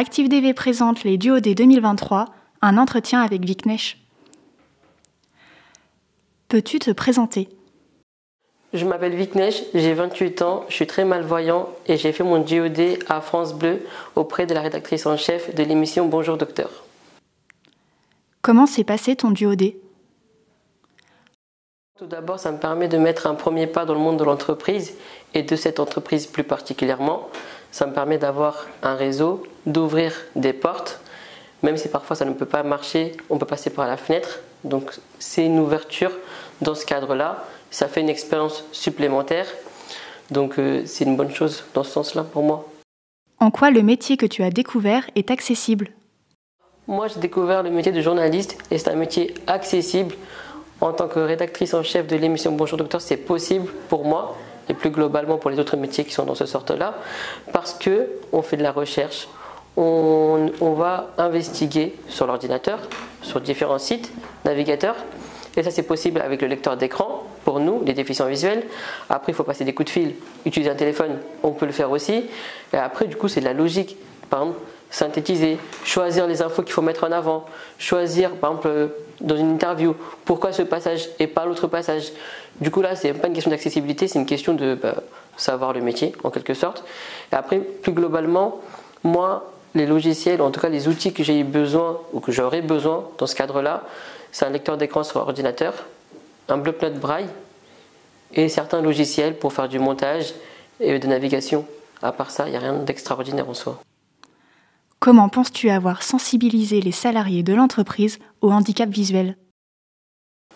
ActiveDV présente les Duodé 2023, un entretien avec Viknesh. Peux-tu te présenter ? Je m'appelle Viknesh, j'ai 28 ans, je suis très malvoyant et j'ai fait mon DOD à France Bleu auprès de la rédactrice en chef de l'émission Bonjour Docteur. Comment s'est passé ton DOD ? Tout d'abord, ça me permet de mettre un premier pas dans le monde de l'entreprise et de cette entreprise plus particulièrement. Ça me permet d'avoir un réseau, d'ouvrir des portes, même si parfois ça ne peut pas marcher, on peut passer par la fenêtre. Donc c'est une ouverture dans ce cadre-là, ça fait une expérience supplémentaire. Donc c'est une bonne chose dans ce sens-là pour moi. En quoi le métier que tu as découvert est accessible ? Moi j'ai découvert le métier de journaliste et c'est un métier accessible. En tant que rédactrice en chef de l'émission Bonjour Docteur, c'est possible pour moi et plus globalement pour les autres métiers qui sont dans ce sorte-là, parce qu'on fait de la recherche, on va investiguer sur l'ordinateur, sur différents sites, navigateurs, et ça c'est possible avec le lecteur d'écran, pour nous, les déficients visuels. Après il faut passer des coups de fil, utiliser un téléphone, on peut le faire aussi, et après du coup c'est de la logique, par exemple synthétiser, choisir les infos qu'il faut mettre en avant, choisir par exemple dans une interview, pourquoi ce passage et pas l'autre passage. Du coup là, c'est pas une question d'accessibilité, c'est une question de savoir le métier en quelque sorte. Et après, plus globalement, moi, les logiciels, en tout cas les outils que j'ai eu besoin ou que j'aurais besoin dans ce cadre-là, c'est un lecteur d'écran sur ordinateur, un bloc-notes braille et certains logiciels pour faire du montage et de navigation. À part ça, il n'y a rien d'extraordinaire en soi. Comment penses-tu avoir sensibilisé les salariés de l'entreprise au handicap visuel ?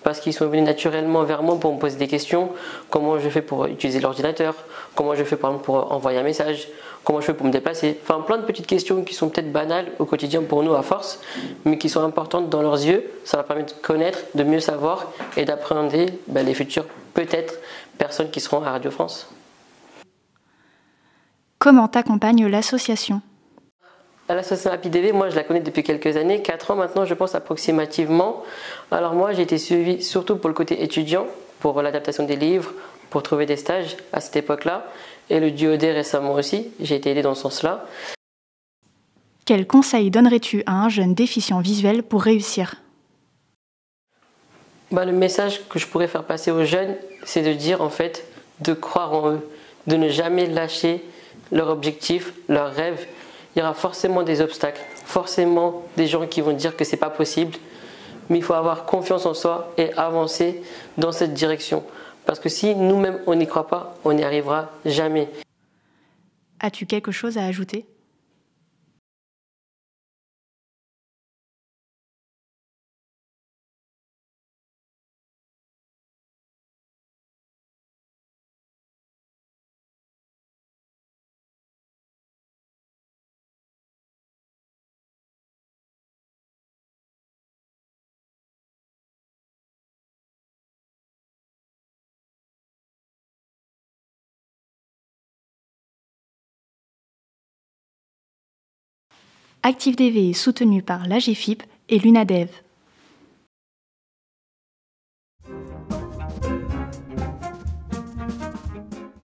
Parce qu'ils sont venus naturellement vers moi pour me poser des questions. Comment je fais pour utiliser l'ordinateur ? Comment je fais par exemple pour envoyer un message ? Comment je fais pour me déplacer ? Enfin, plein de petites questions qui sont peut-être banales au quotidien pour nous à force, mais qui sont importantes dans leurs yeux. Ça leur permet de connaître, de mieux savoir et d'appréhender les futures, peut-être, personnes qui seront à Radio France. Comment t'accompagne l'association ? L'association ActiveDV, moi je la connais depuis quelques années, 4 ans maintenant je pense approximativement. Alors moi j'ai été suivi surtout pour le côté étudiant, pour l'adaptation des livres, pour trouver des stages à cette époque-là. Et le DOD récemment aussi, j'ai été aidé dans ce sens-là. Quels conseils donnerais-tu à un jeune déficient visuel pour réussir ? Le message que je pourrais faire passer aux jeunes, c'est de dire en fait, de croire en eux, de ne jamais lâcher leur objectif, leurs rêves. Il y aura forcément des obstacles, forcément des gens qui vont dire que c'est pas possible, mais il faut avoir confiance en soi et avancer dans cette direction. Parce que si nous-mêmes on n'y croit pas, on n'y arrivera jamais. As-tu quelque chose à ajouter ? ActiveDV est soutenu par l'AGFIP et l'UNADEV.